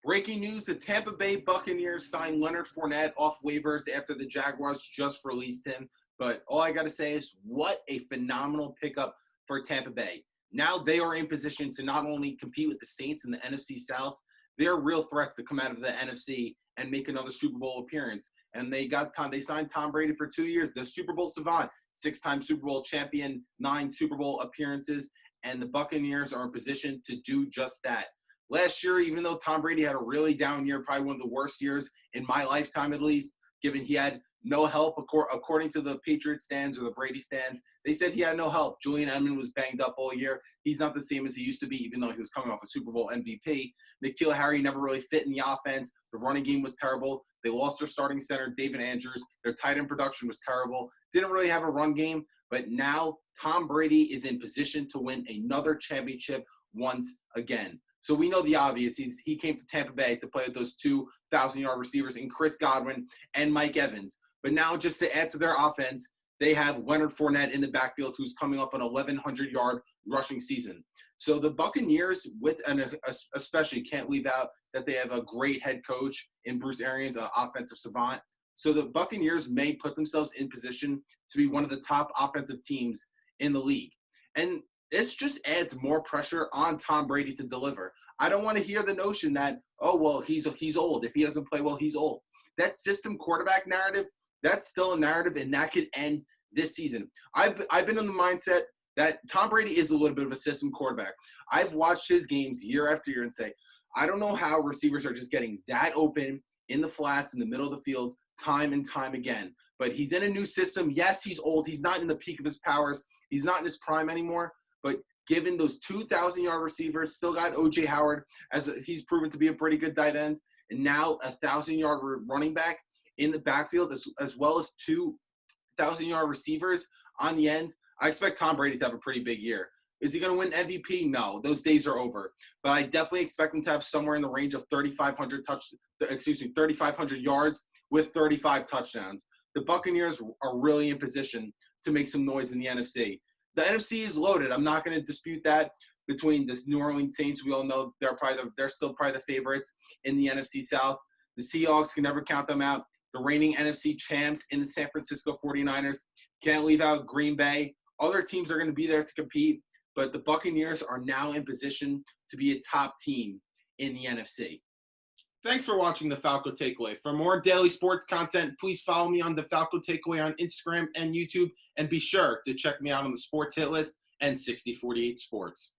Breaking news, the Tampa Bay Buccaneers signed Leonard Fournette off waivers after the Jaguars just released him. But all I got to say is what a phenomenal pickup for Tampa Bay. Now they are in position to not only compete with the Saints in the NFC South, they're real threats to come out of the NFC and make another Super Bowl appearance. And they signed Tom Brady for 2 years, the Super Bowl savant, 6-time Super Bowl champion, 9 Super Bowl appearances, and the Buccaneers are in position to do just that. Last year, even though Tom Brady had a really down year, probably one of the worst years in my lifetime at least, given he had no help, according to the Patriots stands or the Brady stands, they said he had no help. Julian Edelman was banged up all year. He's not the same as he used to be, even though he was coming off a Super Bowl MVP. N'Keal Harry never really fit in the offense. The running game was terrible. They lost their starting center, David Andrews. Their tight end production was terrible. Didn't really have a run game. But now Tom Brady is in position to win another championship once again. So we know the obvious. He came to Tampa Bay to play with those 2,000-yard receivers in Chris Godwin and Mike Evans. But now just to add to their offense, they have Leonard Fournette in the backfield, who's coming off an 1,100-yard rushing season. So the Buccaneers, especially can't leave out that they have a great head coach in Bruce Arians, an offensive savant. So the Buccaneers may put themselves in position to be one of the top offensive teams in the league. And this just adds more pressure on Tom Brady to deliver. I don't want to hear the notion that, oh, well, he's old. If he doesn't play well, he's old. That system quarterback narrative, that's still a narrative, and that could end this season. I've been in the mindset that Tom Brady is a little bit of a system quarterback. I've watched his games year after year and say, I don't know how receivers are just getting that open in the flats in the middle of the field time and time again. But he's in a new system. Yes, he's old. He's not in the peak of his powers. He's not in his prime anymore. But given those 2,000-yard receivers, still got O.J. Howard, he's proven to be a pretty good tight end, and now a 1,000-yard running back in the backfield, as well as 2,000-yard receivers on the end. I expect Tom Brady to have a pretty big year. Is he going to win MVP? No, those days are over. But I definitely expect him to have somewhere in the range of 3,500 yards with 35 touchdowns. The Buccaneers are really in position to make some noise in the NFC. The NFC is loaded. I'm not going to dispute that. Between this New Orleans Saints, we all know they're still probably the favorites in the NFC South. The Seahawks can never count them out. The reigning NFC champs in the San Francisco 49ers. Can't leave out Green Bay. Other teams are going to be there to compete, but the Buccaneers are now in position to be a top team in the NFC. Thanks for watching the Falco Takeaway. For more daily sports content, please follow me on the Falco Takeaway on Instagram and YouTube, and be sure to check me out on the Sports Hit List and 6048 Sports.